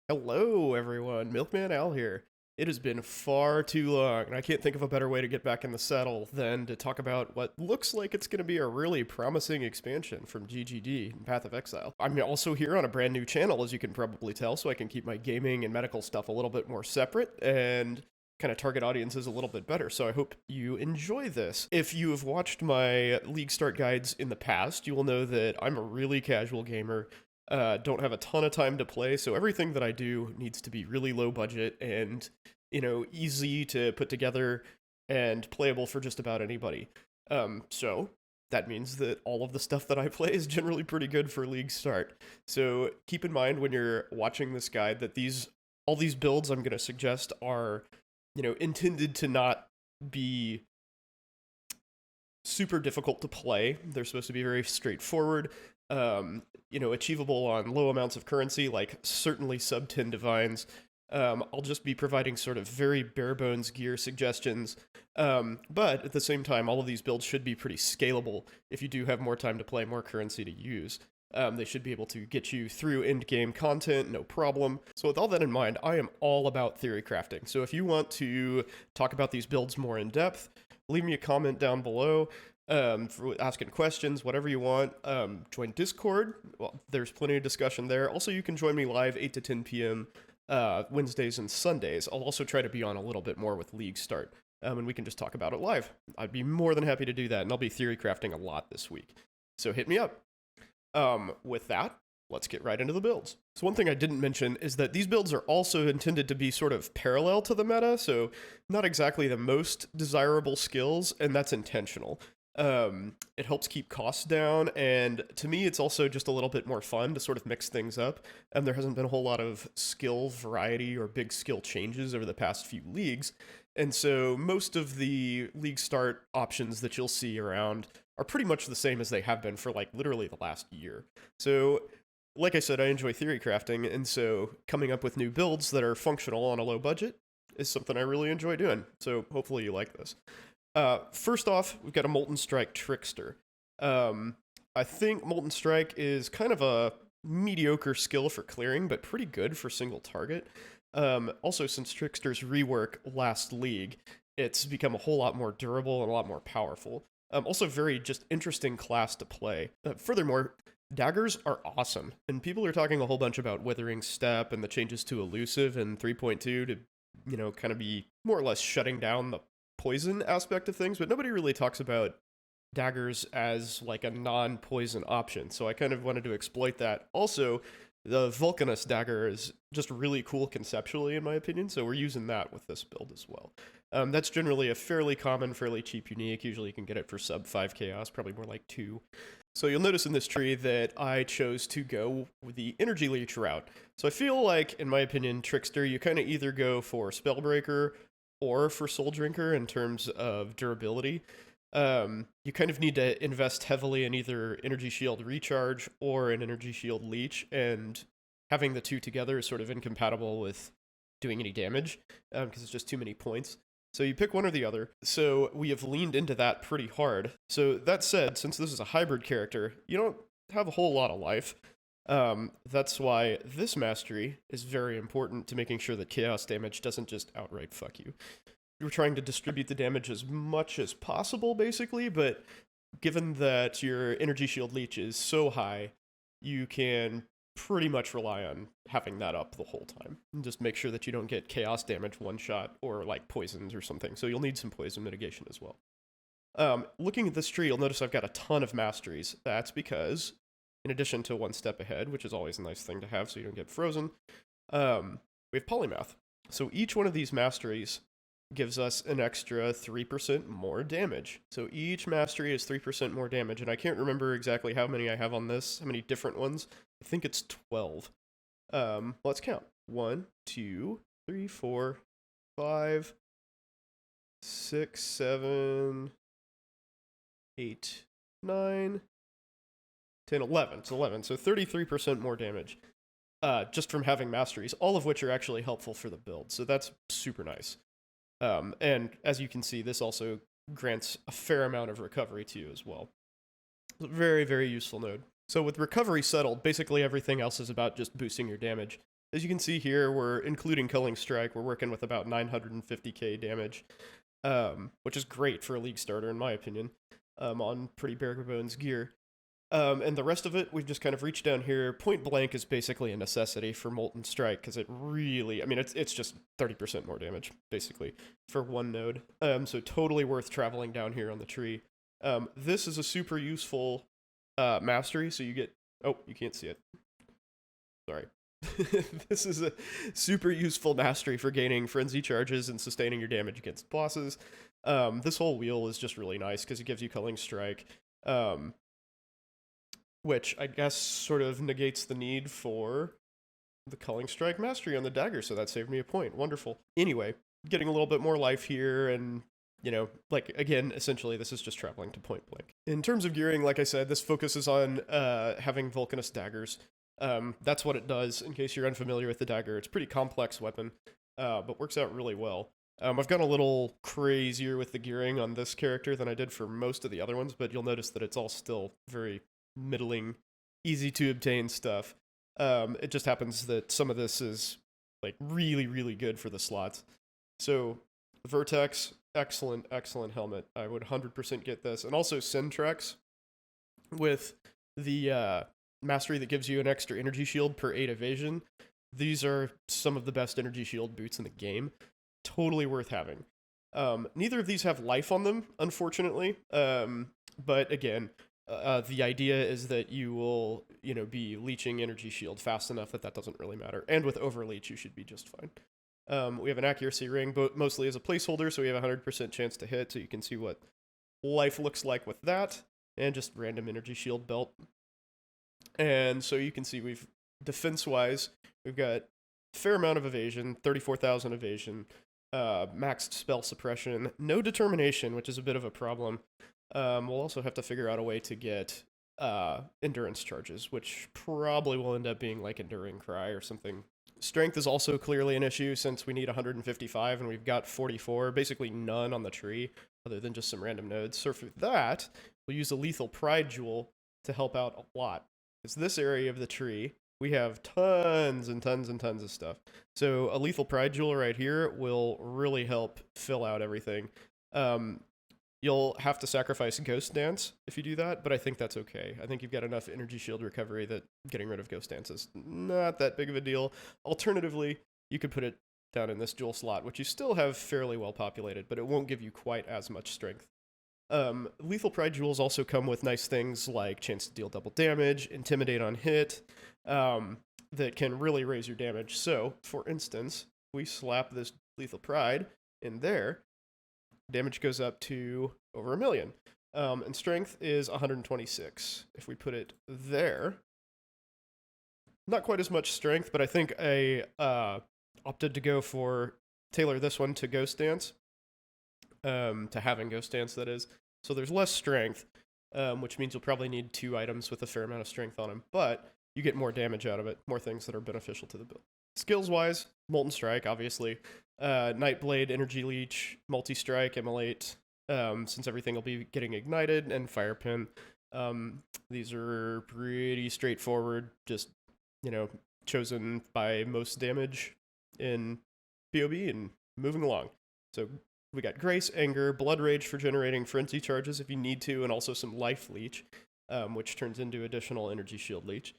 Hello, everyone. Milkman Al here. It has been far too long, and I can't think of a better way to get back in the saddle than to talk about what looks like it's going to be a really promising expansion from GGD, Path of Exile. I'm also here on a brand new channel, as you can probably tell, so I can keep my gaming and medical stuff a little bit more separate and kind of target audiences a little bit better, so I hope you enjoy this. If you have watched my League Start guides in the past, you will know that I'm a really casual gamer. Don't have a ton of time to play, so everything that I do needs to be really low budget and, easy to put together and playable for just about anybody. So that means that all of the stuff that I play is generally pretty good for League Start. So keep in mind when you're watching this guide that all these builds I'm going to suggest are, intended to not be super difficult to play. They're supposed to be very straightforward. Achievable on low amounts of currency, like certainly sub 10 divines. I'll just be providing sort of very bare bones gear suggestions. But at the same time, all of these builds should be pretty scalable if you do have more time to play, more currency to use. They should be able to get you through endgame content, no problem. So with all that in mind, I am all about theory crafting. So if you want to talk about these builds more in depth, leave me a comment down below. For asking questions, whatever you want. Join Discord. Well, there's plenty of discussion there. Also, you can join me live 8 to 10 p.m. Wednesdays and Sundays. I'll also try to be on a little bit more with League Start, and we can just talk about it live. I'd be more than happy to do that, and I'll be theory crafting a lot this week. So hit me up. With that, let's get right into the builds. So one thing I didn't mention is that these builds are also intended to be sort of parallel to the meta, so not exactly the most desirable skills, and that's intentional. It helps keep costs down, and to me, it's also just a little bit more fun to sort of mix things up. And there hasn't been a whole lot of skill variety or big skill changes over the past few leagues, and so most of the League Start options that you'll see around are pretty much the same as they have been for like literally the last year. So, like I said, I enjoy theory crafting, and so coming up with new builds that are functional on a low budget is something I really enjoy doing. So hopefully you like this. First off, we've got a Molten Strike Trickster. I think Molten Strike is kind of a mediocre skill for clearing, but pretty good for single target. Also, since Trickster's rework last league, it's become a whole lot more durable and a lot more powerful. Also, very just interesting class to play. Furthermore, daggers are awesome, and people are talking a whole bunch about Withering Step and the changes to Elusive and 3.2 to, kind of be more or less shutting down the poison aspect of things, but nobody really talks about daggers as like a non-poison option, so I kind of wanted to exploit that. Also, the Vulcanus dagger is just really cool conceptually, in my opinion, so we're using that with this build as well. That's generally a fairly common, fairly cheap unique. Usually you can get it for sub 5 chaos, probably more like 2. So you'll notice in this tree that I chose to go with the Energy Leech route. So I feel like, in my opinion, Trickster, you kind of either go for Spellbreaker or for Soul Drinker in terms of durability. You kind of need to invest heavily in either Energy Shield Recharge or an Energy Shield Leech, and having the two together is sort of incompatible with doing any damage, because it's just too many points. So you pick one or the other. So we have leaned into that pretty hard. So that said, since this is a hybrid character, you don't have a whole lot of life. That's why this mastery is very important to making sure that chaos damage doesn't just outright fuck you. You're trying to distribute the damage as much as possible, basically, but given that your energy shield leech is so high, you can pretty much rely on having that up the whole time. And just make sure that you don't get chaos damage one shot or like poisons or something. So you'll need some poison mitigation as well. Looking at this tree, you'll notice I've got a ton of masteries. That's because, in addition to one step ahead, which is always a nice thing to have so you don't get frozen, we have polymath. So each one of these masteries gives us an extra 3% more damage. So each mastery is 3% more damage, and I can't remember exactly how many I have on this, how many different ones. I think it's 12. Let's count. 1, 2, 3, 4, 5, 6, 7, 8, 9, 10, 11. It's 11, so 33% more damage. Just from having masteries, all of which are actually helpful for the build, so that's super nice. And as you can see, this also grants a fair amount of recovery to you as well. It's a very, very useful node. So with recovery settled, basically everything else is about just boosting your damage. as you can see here, we're including Culling Strike. We're working with about 950k damage, which is great for a League starter, in my opinion, on pretty bare bones gear. And the rest of it, we've just kind of reached down here. Point Blank is basically a necessity for Molten Strike, because it really, I mean, it's just 30% more damage, basically, for one node. So totally worth traveling down here on the tree. This is a super useful mastery, so you get, oh, you can't see it. Sorry. This is a super useful mastery for gaining frenzy charges and sustaining your damage against bosses. This whole wheel is just really nice because it gives you Culling Strike, which I guess sort of negates the need for the Culling Strike mastery on the dagger, so that saved me a point. Wonderful. Anyway, getting a little bit more life here, and you know, like, again, essentially this is just traveling to Point Blank. In terms of gearing, like I said, this focuses on having Vulcanist daggers. That's what it does. In case you're unfamiliar with the dagger, it's a pretty complex weapon, but works out really well. I've gone a little crazier with the gearing on this character than I did for most of the other ones, but you'll notice that it's all still very middling, easy to obtain stuff. It just happens that some of this is like really, really good for the slots. So Vertex, excellent helmet. I would 100% get this. And also Syntrex with the mastery that gives you an extra energy shield per 8 evasion. These are some of the best energy shield boots in the game. Totally worth having. Neither of these have life on them, unfortunately. But again, the idea is that you will, you know, be leeching energy shield fast enough that doesn't really matter. And with overleech, you should be just fine. We have an accuracy ring, but mostly as a placeholder, so we have a 100% chance to hit, so you can see what life looks like with that. And just random energy shield belt. And so you can see we've, defense-wise, we've got a fair amount of evasion, 34,000 evasion, maxed spell suppression, no determination, which is a bit of a problem. We'll also have to figure out a way to get endurance charges, which probably will end up being like Enduring Cry or something. Strength is also clearly an issue since we need 155 and we've got 44, basically none on the tree other than just some random nodes. So for that, we'll use a Lethal Pride Jewel to help out a lot. Because this area of the tree, we have tons and tons and tons of stuff. So a Lethal Pride Jewel right here will really help fill out everything. You'll have to sacrifice Ghost Dance if you do that, but I think that's okay. I think you've got enough energy shield recovery that getting rid of Ghost Dance is not that big of a deal. Alternatively, you could put it down in this jewel slot, which you still have fairly well populated, but it won't give you quite as much strength. Lethal Pride Jewels also come with nice things like chance to deal double damage, intimidate on hit, that can really raise your damage. So, for instance, if we slap this Lethal Pride in there, damage goes up to over 1 million. And strength is 126. If we put it there, not quite as much strength, but I think I opted to go for tailor this one to Ghost Dance. To having Ghost Dance, that is. So there's less strength, which means you'll probably need 2 items with a fair amount of strength on them, but you get more damage out of it, more things that are beneficial to the build. Skills-wise, Molten Strike, obviously. Nightblade, Energy Leech, Multi-Strike, Immolate, since everything will be getting ignited, and Fire Pin. These are pretty straightforward, just, you know, chosen by most damage in PoB and moving along. So we got Grace, Anger, Blood Rage for generating Frenzy charges if you need to, and also some Life Leech, which turns into additional Energy Shield Leech.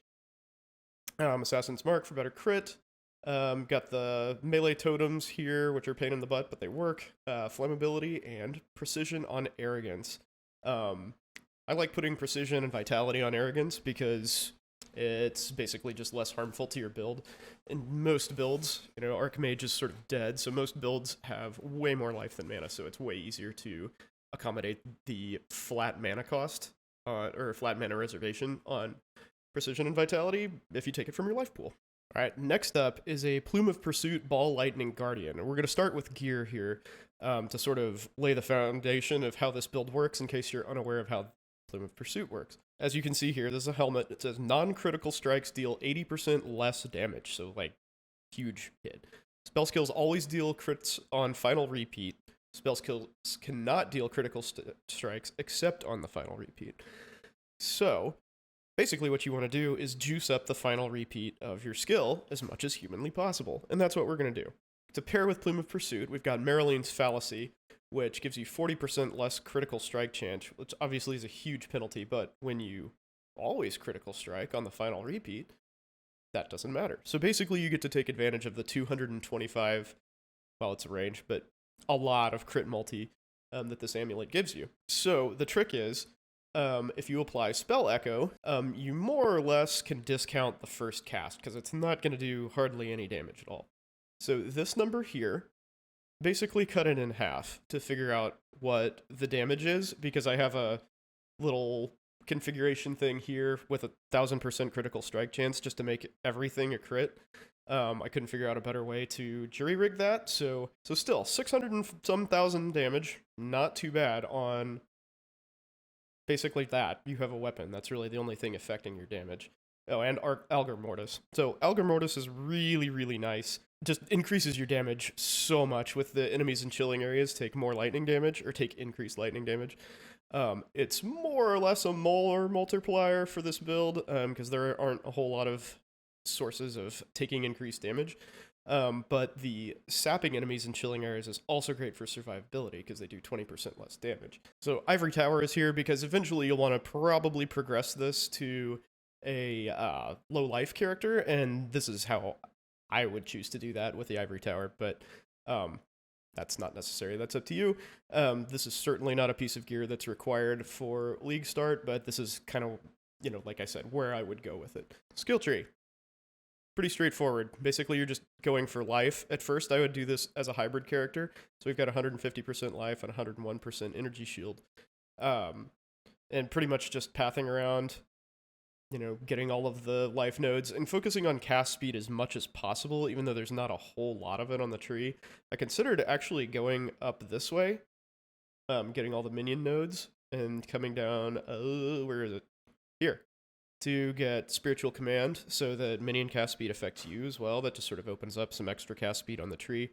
Assassin's Mark for better crit. Got the melee totems here, which are a pain in the butt, but they work. Flammability and Precision on Arrogance. I like putting Precision and Vitality on Arrogance because it's basically just less harmful to your build. In most builds, you know, Archmage is sort of dead, so most builds have way more life than mana, so it's way easier to accommodate the flat mana cost, or flat mana reservation on Precision and Vitality if you take it from your life pool. Alright, next up is a Plume of Pursuit Ball Lightning Guardian. And we're going to start with gear here to sort of lay the foundation of how this build works in case you're unaware of how Plume of Pursuit works. As you can see here, there's a helmet that says non-critical strikes deal 80% less damage, so like, huge hit. Spell skills always deal crits on final repeat. Spell skills cannot deal critical strikes except on the final repeat. So, Basically, what you want to do is juice up the final repeat of your skill as much as humanly possible, and that's what we're going to do. To pair with Plume of Pursuit, we've got Maraline's Fallacy, which gives you 40% less critical strike chance, which obviously is a huge penalty, but when you always critical strike on the final repeat, that doesn't matter. So basically, you get to take advantage of the 225, well, it's a range, but a lot of crit multi that this amulet gives you. So the trick is, if you apply Spell Echo, you more or less can discount the first cast, because it's not going to do hardly any damage at all. So this number here, basically cut it in half to figure out what the damage is, because I have a little configuration thing here with 1,000% critical strike chance just to make everything a crit. I couldn't figure out a better way to jury rig that, so still 600 and some thousand damage, not too bad on basically that. You have a weapon. That's really the only thing affecting your damage. Oh, and Algar Mortis. So Algar Mortis is really, really nice. Just increases your damage so much with the enemies in chilling areas take more lightning damage, or take increased lightning damage. It's more or less a molar multiplier for this build, because there aren't a whole lot of sources of taking increased damage. But the sapping enemies in chilling areas is also great for survivability, because they do 20% less damage. So Ivory Tower is here because eventually you'll want to probably progress this to a low life character, and this is how I would choose to do that with the Ivory Tower, but that's not necessary. That's up to you. This is certainly not a piece of gear that's required for League start, but this is kind of, like I said, where I would go with it. Skill tree. Pretty straightforward. Basically, you're just going for life. At first, I would do this as a hybrid character. So we've got 150% life and 101% energy shield. And pretty much just pathing around, getting all of the life nodes and focusing on cast speed as much as possible, even though there's not a whole lot of it on the tree. I considered actually going up this way, getting all the minion nodes and coming down, where is it? Here. To get Spiritual Command, so that minion cast speed affects you as well. That just sort of opens up some extra cast speed on the tree.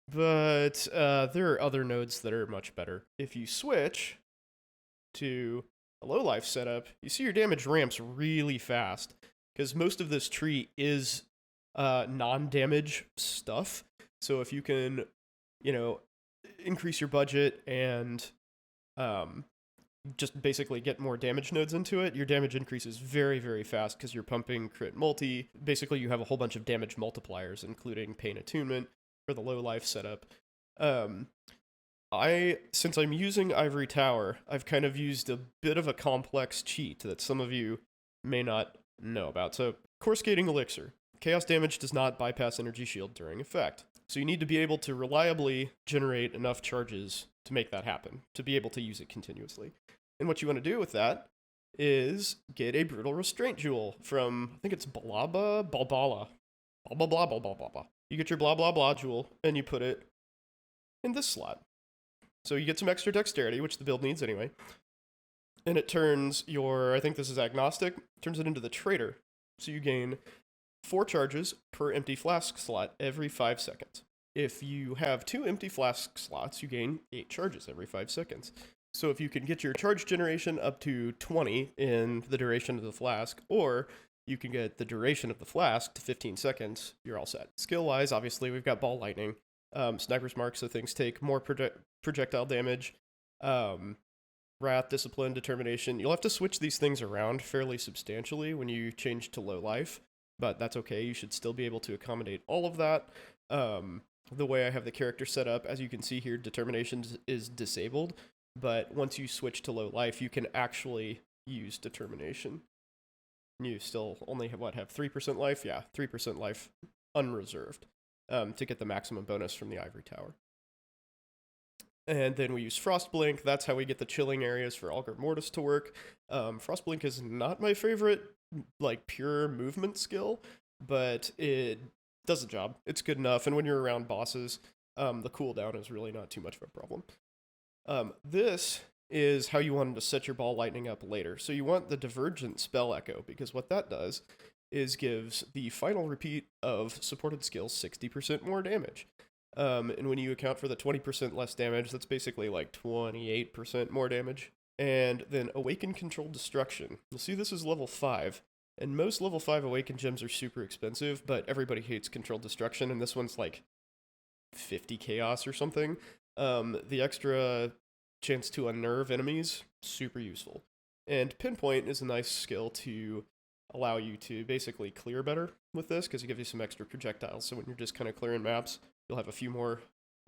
But there are other nodes that are much better. If you switch to a low life setup, you see your damage ramps really fast, because most of this tree is non-damage stuff. So if you can, increase your budget and just basically get more damage nodes into it, your damage increases very, very fast because you're pumping crit multi. Basically, you have a whole bunch of damage multipliers, including Pain Attunement for the low life setup. Since I'm using Ivory Tower, I've kind of used a bit of a complex cheat that some of you may not know about. So, Coruscating Elixir. Chaos damage does not bypass energy shield during effect. So you need to be able to reliably generate enough charges to make that happen, to be able to use it continuously. And what you want to do with that is get a Brutal Restraint Jewel from, I think it's Balbala. Blah, blah, blah, blah, blah, blah, blah. You get your blah, blah, blah jewel, and you put it in this slot. So you get some extra dexterity, which the build needs anyway. And it turns your, I think this is agnostic, turns it into the traitor. So you gain 4 charges per empty flask slot every 5 seconds. If you have 2 empty flask slots, you gain 8 charges every 5 seconds. So if you can get your charge generation up to 20 in the duration of the flask, or you can get the duration of the flask to 15 seconds, you're all set. Skill-wise, obviously, we've got Ball Lightning, Sniper's Mark, so things take more projectile damage, Wrath, Discipline, Determination. You'll have to switch these things around fairly substantially when you change to low life, but that's okay. You should still be able to accommodate all of that. The way I have the character set up, as you can see here, Determination is disabled, but once you switch to low life, you can actually use Determination. You still only have 3% life? Yeah, 3% life unreserved to get the maximum bonus from the Ivory Tower. And then we use Frostblink. That's how we get the chilling areas for Algar Mortis to work. Frostblink is not my favorite, pure movement skill, but it does the job. It's good enough, and when you're around bosses, the cooldown is really not too much of a problem. This is how you want to set your Ball Lightning up later. So you want the Divergent Spell Echo, because what that does is gives the final repeat of supported skills 60% more damage. And when you account for the 20% less damage, that's basically 28% more damage and then Awaken Controlled Destruction. You'll see this is level 5, and most level 5 Awaken gems are super expensive, but everybody hates Controlled Destruction, and this one's like 50 chaos or something. The extra chance to unnerve enemies, super useful. And Pinpoint is a nice skill to allow you to basically clear better with this, because it gives you some extra projectiles, so when you're just kind of clearing maps, you'll have a few more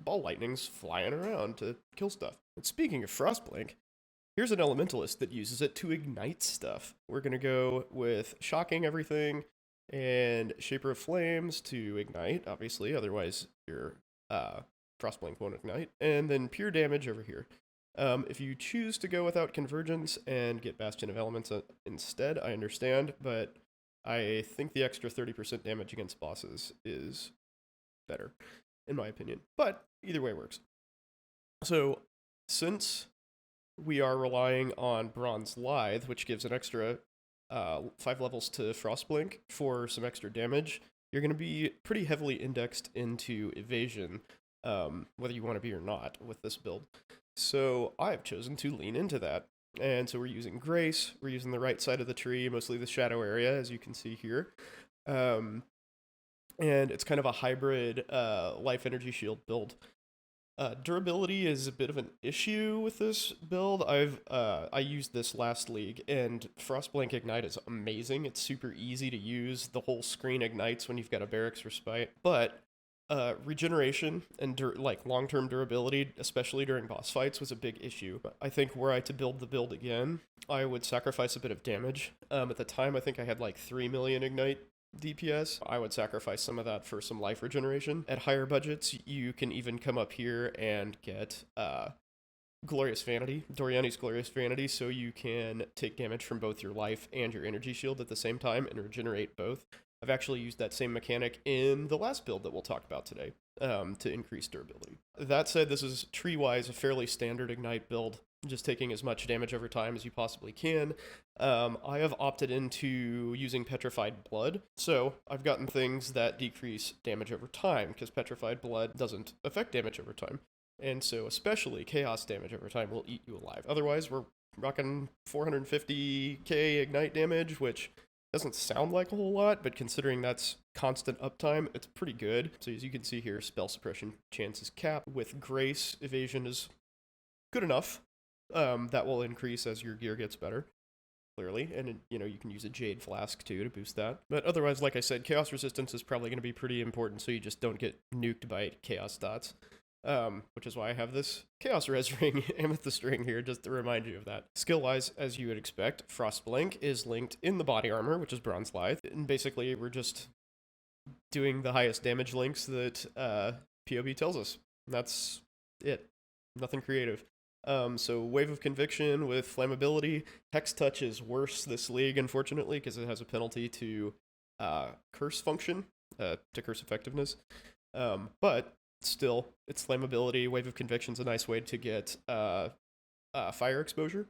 ball lightnings flying around to kill stuff. And speaking of Frostblink, here's an Elementalist that uses it to ignite stuff. We're going to go with Shocking Everything and Shaper of Flames to ignite, obviously, otherwise your Frostblink won't ignite. And then Pure Damage over here. If you choose to go without Convergence and get Bastion of Elements instead, I understand, but I think the extra 30% damage against bosses is better, in my opinion. But either way works. So, since we are relying on Bronze Lithe, which gives an extra 5 levels to Frostblink for some extra damage, you're going to be pretty heavily indexed into evasion, whether you want to be or not, with this build. So I've chosen to lean into that. And so we're using Grace, we're using the right side of the tree, mostly the shadow area, as you can see here. And it's kind of a hybrid life energy shield build. Durability is a bit of an issue with this build. I used this last league, and Frostblink Ignite is amazing. It's super easy to use. The whole screen ignites when you've got a Barracks Respite. But regeneration and long-term durability, especially during boss fights, was a big issue. I think were I to build the build again, I would sacrifice a bit of damage. At the time, I think I had like 3 million Ignite DPS. I would sacrifice some of that for some life regeneration. At higher budgets, you can even come up here and get Glorious Vanity, Doriani's Glorious Vanity, so you can take damage from both your life and your energy shield at the same time and regenerate both. I've actually used that same mechanic in the last build that we'll talk about today to increase durability. That said, this is tree-wise a fairly standard Ignite build, just taking as much damage over time as you possibly can. I have opted into using Petrified Blood, so I've gotten things that decrease damage over time, because Petrified Blood doesn't affect damage over time. And so especially Chaos damage over time will eat you alive. Otherwise, we're rocking 450k Ignite damage, which doesn't sound like a whole lot, but considering that's constant uptime, it's pretty good. So as you can see here, spell suppression chance is capped. With Grace, evasion is good enough. That will increase as your gear gets better, clearly. And, you can use a Jade Flask, too, to boost that. But otherwise, like I said, Chaos Resistance is probably going to be pretty important, so you just don't get nuked by Chaos dots. Which is why I have this Chaos Res ring, Amethyst ring here, just to remind you of that. Skill-wise, as you would expect, Frostblink is linked in the body armor, which is Bronze Lithe, and basically we're just doing the highest damage links that POB tells us. That's it. Nothing creative. So Wave of Conviction with Flammability. Hex Touch is worse this league, unfortunately, because it has a penalty to curse function, to curse effectiveness. But still, its flammability. Wave of Conviction is a nice way to get fire exposure.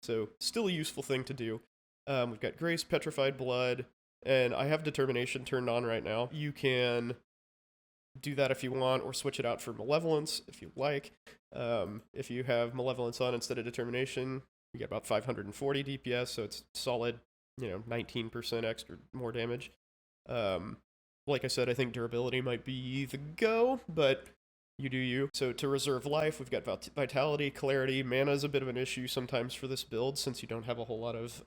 So still a useful thing to do. We've got Grace, Petrified Blood, and I have Determination turned on right now. You can do that if you want, or switch it out for Malevolence if you like. If you have Malevolence on instead of Determination, you get about 540 DPS, so it's solid, 19% extra more damage. Like I said, I think durability might be the go, but you do you. So to reserve life, we've got Vitality, Clarity. Mana is a bit of an issue sometimes for this build, since you don't have a whole lot of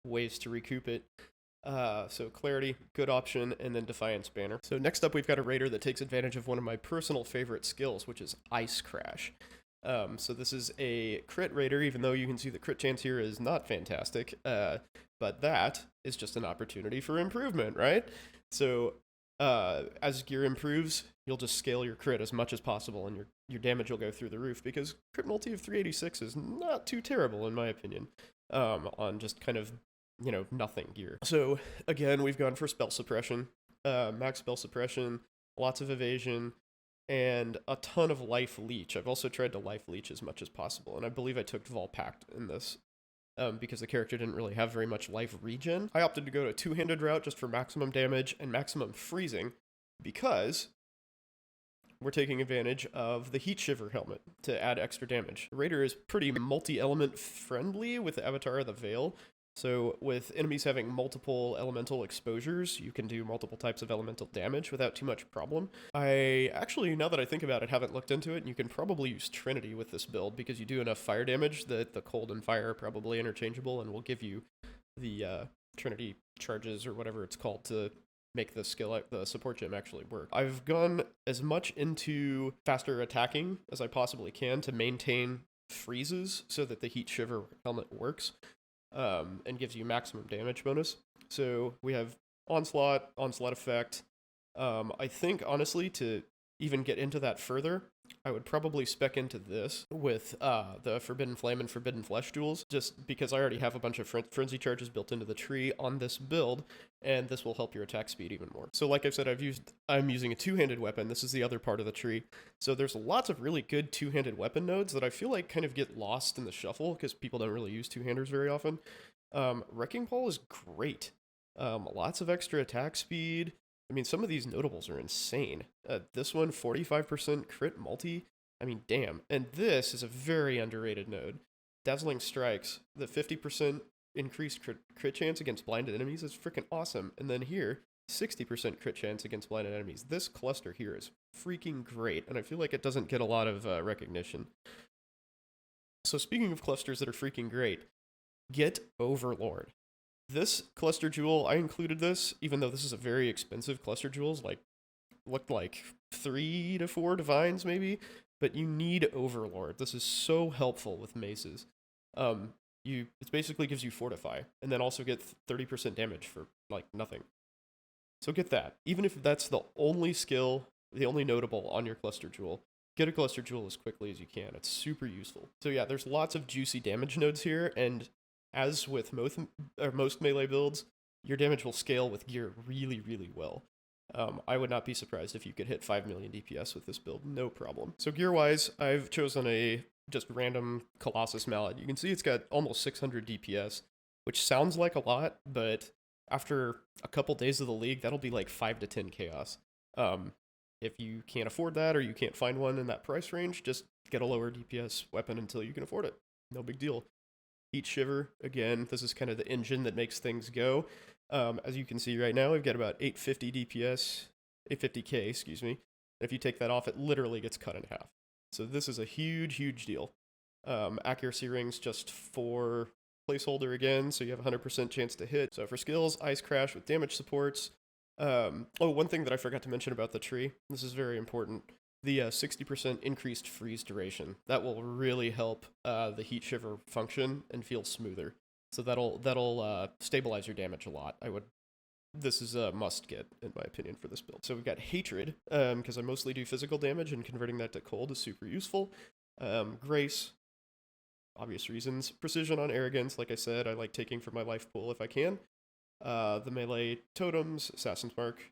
ways to recoup it. So Clarity, good option, and then Defiance Banner. So next up, we've got a Raider that takes advantage of one of my personal favorite skills, which is Ice Crash. So this is a crit Raider, even though you can see the crit chance here is not fantastic, but that is just an opportunity for improvement, right? So as gear improves, you'll just scale your crit as much as possible, and your damage will go through the roof, because crit multi of 386 is not too terrible, in my opinion, on just kind of, nothing gear. So again, we've gone for spell suppression, max spell suppression, lots of evasion, and a ton of life leech. I've also tried to life leech as much as possible, and I believe I took Vol Pact in this, because the character didn't really have very much life regen. I opted to go to a two-handed route just for maximum damage and maximum freezing, because we're taking advantage of the Heat Shiver helmet to add extra damage. The Raider is pretty multi-element friendly with the Avatar of the Veil. So with enemies having multiple elemental exposures, you can do multiple types of elemental damage without too much problem. I actually, now that I think about it, haven't looked into it, and you can probably use Trinity with this build because you do enough fire damage that the cold and fire are probably interchangeable and will give you the Trinity charges or whatever it's called to make the support gem actually work. I've gone as much into faster attacking as I possibly can to maintain freezes so that the Heat Shiver helmet works. And gives you maximum damage bonus. So we have onslaught effect. I think, honestly, to even get into that further, I would probably spec into this with the Forbidden Flame and Forbidden Flesh duels, just because I already have a bunch of frenzy charges built into the tree on this build, and this will help your attack speed even more. So like I've said, I'm using a two-handed weapon. This is the other part of the tree. So there's lots of really good two-handed weapon nodes that I feel like kind of get lost in the shuffle because people don't really use two-handers very often. Wrecking Ball is great. Lots of extra attack speed. I mean, some of these notables are insane. This one, 45% crit multi. I mean, damn. And this is a very underrated node. Dazzling Strikes, the 50% increased crit chance against blinded enemies is freaking awesome. And then here, 60% crit chance against blinded enemies. This cluster here is freaking great, and I feel like it doesn't get a lot of recognition. So speaking of clusters that are freaking great, get Overlord. This cluster jewel, I included this, even though this is a very expensive cluster jewels, looked like 3 to 4 divines maybe, but you need Overlord. This is so helpful with maces. It basically gives you Fortify, and then also get 30% damage for like nothing. So get that. Even if that's the only skill, the only notable on your cluster jewel, get a cluster jewel as quickly as you can. It's super useful. So yeah, there's lots of juicy damage nodes here, and as with most melee builds, your damage will scale with gear really, really well. I would not be surprised if you could hit 5 million DPS with this build, no problem. So gear-wise, I've chosen a just random Colossus Mallet. You can see it's got almost 600 DPS, which sounds like a lot, but after a couple days of the league, that'll be like 5 to 10 chaos. If you can't afford that or you can't find one in that price range, just get a lower DPS weapon until you can afford it. No big deal. Heat Shiver, again, this is kind of the engine that makes things go. As you can see right now, we've got about 850 DPS, 850k, excuse me. And if you take that off, it literally gets cut in half. So this is a huge, huge deal. Accuracy rings just for placeholder again, so you have a 100% chance to hit. So for skills, Ice Crash with damage supports. One thing that I forgot to mention about the tree, this is very important. The 60% increased freeze duration. That will really help the Heat Shiver function and feel smoother. So that'll stabilize your damage a lot. This is a must get, in my opinion, for this build. So we've got Hatred, because I mostly do physical damage, and converting that to cold is super useful. Grace, obvious reasons. Precision on Arrogance, like I said, I like taking from my life pool if I can. The melee totems, Assassin's Mark,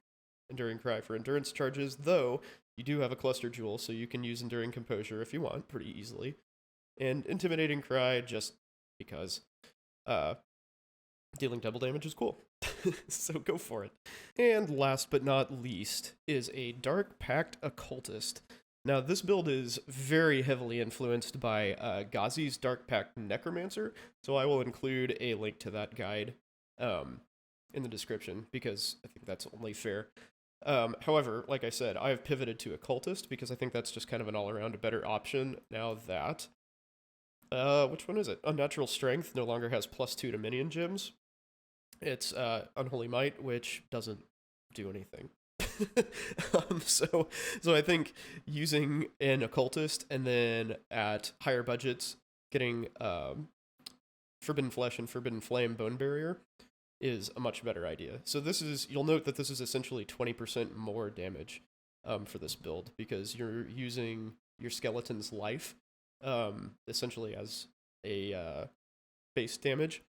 Enduring Cry for endurance charges, though you do have a cluster jewel, so you can use Enduring Composure if you want, pretty easily. And Intimidating Cry, just because dealing double damage is cool. So go for it. And last but not least is a Dark Pact Occultist. Now, this build is very heavily influenced by Ghazi's Dark Pact Necromancer, so I will include a link to that guide in the description, because I think that's only fair. However, like I said, I have pivoted to Occultist because I think that's just kind of an all-around better option now that... which one is it? Unnatural Strength no longer has +2 to minion gems. It's Unholy Might, which doesn't do anything. So I think using an Occultist and then at higher budgets getting Forbidden Flesh and Forbidden Flame Bone Barrier is a much better idea. So you'll note that this is essentially 20% more damage for this build, because you're using your skeleton's life essentially as a base damage.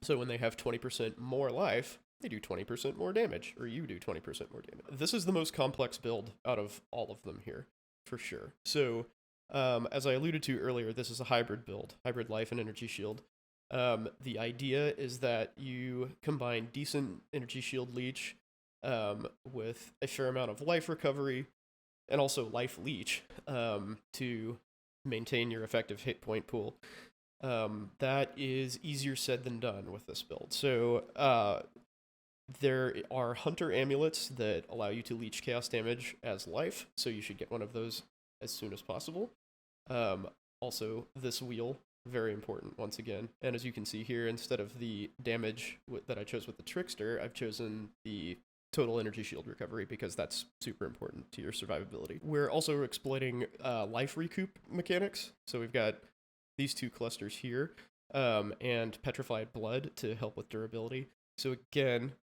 So when they have 20% more life, they do 20% more damage, or you do 20% more damage. This is the most complex build out of all of them here, for sure. So as I alluded to earlier, this is a hybrid build, hybrid life and energy shield. The idea is that you combine decent energy shield leech with a fair amount of life recovery, and also life leech to maintain your effective hit point pool. That is easier said than done with this build. So there are hunter amulets that allow you to leech chaos damage as life, so you should get one of those as soon as possible. Also, this wheel, very important once again. And as you can see here, instead of the damage that I chose with the Trickster, I've chosen the total energy shield recovery because that's super important to your survivability. We're also exploiting life recoup mechanics. So we've got these two clusters here and petrified blood to help with durability. So again,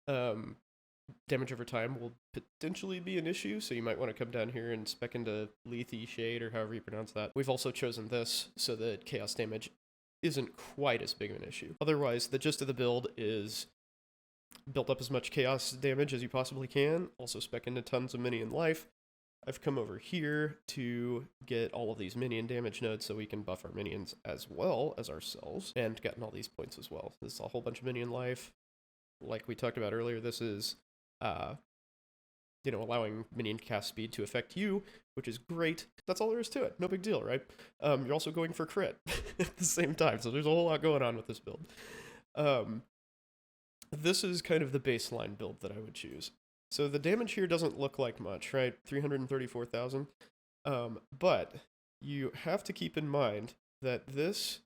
damage over time will potentially be an issue, so you might want to come down here and spec into Lethe Shade, or however you pronounce that. We've also chosen this so that chaos damage isn't quite as big of an issue. Otherwise, the gist of the build is build up as much chaos damage as you possibly can, also spec into tons of minion life. I've come over here to get all of these minion damage nodes so we can buff our minions as well as ourselves, and gotten all these points as well. This is a whole bunch of minion life. Like we talked about earlier, this is allowing minion cast speed to affect you, which is great. That's all there is to it. No big deal, right? You're also going for crit at the same time, so there's a whole lot going on with this build. This is kind of the baseline build that I would choose. So the damage here doesn't look like much, right? 334,000. But you have to keep in mind that this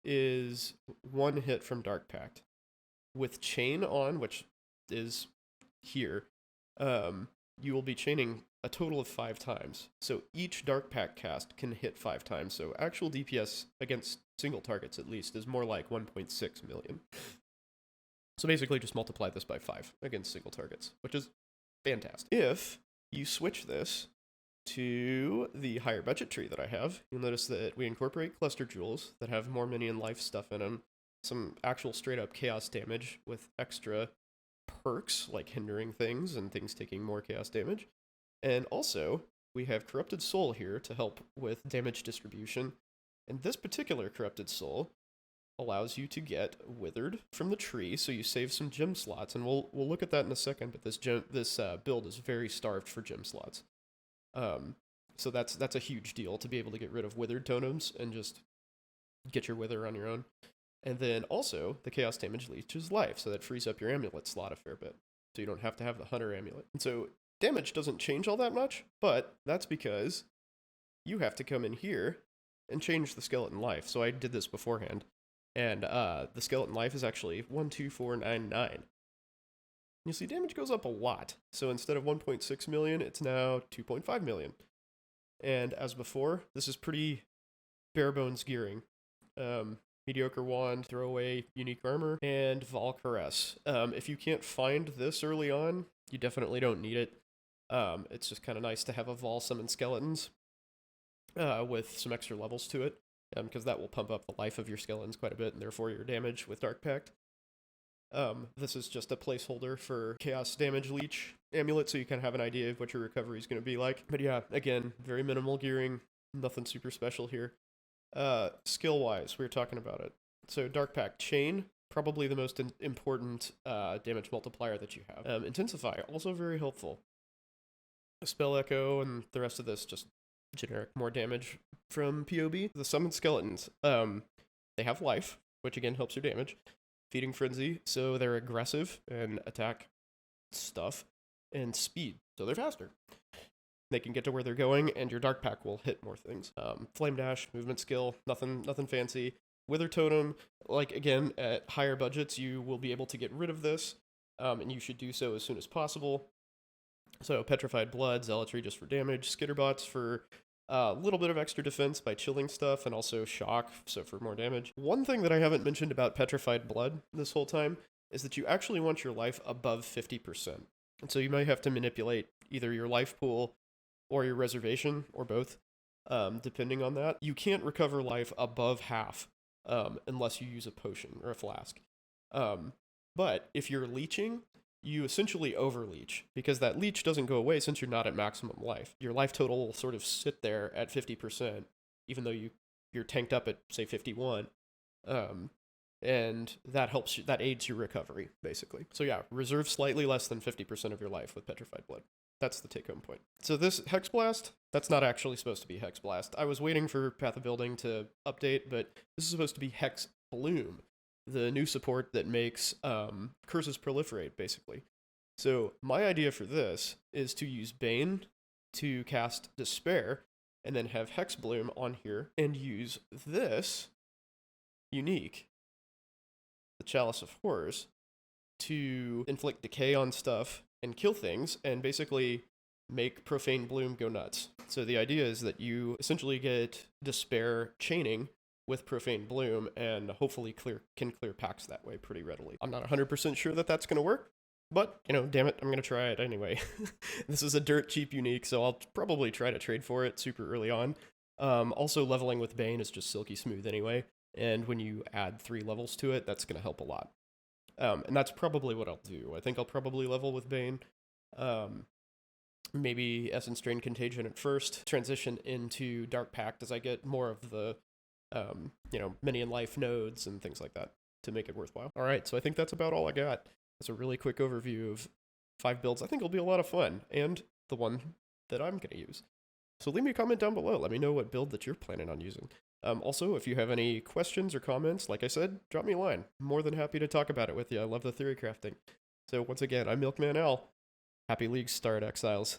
is one hit from Dark Pact. With chain on, which is here, you will be chaining a total of 5 times. So each Dark Pact cast can hit 5 times. So actual DPS against single targets, at least, is more like 1.6 million. So basically just multiply this by 5 against single targets, which is fantastic. If you switch this to the higher budget tree that I have, you'll notice that we incorporate cluster jewels that have more minion life stuff in them, some actual straight up chaos damage with extra perks like hindering things and things taking more chaos damage. And also, we have Corrupted Soul here to help with damage distribution. And this particular Corrupted Soul allows you to get withered from the tree, so you save some gem slots, and we'll look at that in a second. But this build is very starved for gem slots, so that's a huge deal to be able to get rid of withered totems and just get your wither on your own. And then also the chaos damage leeches life, so that frees up your amulet slot a fair bit, so you don't have to have the hunter amulet. And so damage doesn't change all that much, but that's because you have to come in here and change the skeleton life. So I did this beforehand. And the skeleton life is actually 12499. You see, damage goes up a lot. So instead of 1.6 million, it's now 2.5 million. And as before, this is pretty bare bones gearing. Mediocre wand, throwaway unique armor, and Vol Caress. If you can't find this early on, you definitely don't need it. It's just kind of nice to have a Vol summon skeletons with some extra levels to it. Because that will pump up the life of your skeletons quite a bit, and therefore your damage with Dark Pact. This is just a placeholder for Chaos Damage Leech Amulet, so you kind of have an idea of what your recovery is going to be like. But yeah, again, very minimal gearing, nothing super special here. Skill-wise, we were talking about it. So Dark Pact Chain, probably the most important damage multiplier that you have. Intensify, also very helpful. Spell Echo and the rest of this just generic more damage from POB. The summoned skeletons, they have life, which again helps your damage. Feeding Frenzy, so they're aggressive and attack stuff, and speed, so they're faster. They can get to where they're going, and your Dark Pack will hit more things. Flame Dash, movement skill, nothing fancy. Wither Totem, like again, at higher budgets, you will be able to get rid of this, and you should do so as soon as possible. So Petrified Blood, Zealotry just for damage, Skitterbots for a little bit of extra defense by chilling stuff, and also Shock, so for more damage. One thing that I haven't mentioned about Petrified Blood this whole time is that you actually want your life above 50%. And so you might have to manipulate either your life pool or your reservation, or both, depending on that. You can't recover life above half unless you use a potion or a flask. But if you're leeching, you essentially overleech, because that leech doesn't go away since you're not at maximum life. Your life total will sort of sit there at 50%, even though you're tanked up at, say, 51. And that aids your recovery, basically. So yeah, reserve slightly less than 50% of your life with Petrified Blood. That's the take-home point. So this Hex Blast, that's not actually supposed to be Hex Blast. I was waiting for Path of Building to update, but this is supposed to be Hex Plume, the new support that makes curses proliferate, basically. So my idea for this is to use Bane to cast Despair, and then have Hex Bloom on here, and use this unique, the Chalice of Horrors, to inflict decay on stuff and kill things, and basically make Profane Bloom go nuts. So the idea is that you essentially get Despair chaining with Profane Bloom, and hopefully can clear packs that way pretty readily. I'm not 100% sure that that's going to work, but, damn it, I'm going to try it anyway. This is a dirt cheap unique, so I'll probably try to trade for it super early on. Also, leveling with Bane is just silky smooth anyway, and when you add 3 levels to it, that's going to help a lot. And that's probably what I'll do. I think I'll probably level with Bane. Maybe Essence Drain Contagion at first, transition into Dark Pact as I get more of the, Minion Life nodes and things like that to make it worthwhile. All right, so I think that's about all I got. That's a really quick overview of 5 builds. I think it'll be a lot of fun, and the one that I'm going to use. So leave me a comment down below. Let me know what build that you're planning on using. Also, if you have any questions or comments, like I said, drop me a line. I'm more than happy to talk about it with you. I love the theory crafting. So once again, I'm Milkman L. Happy League start, Exiles.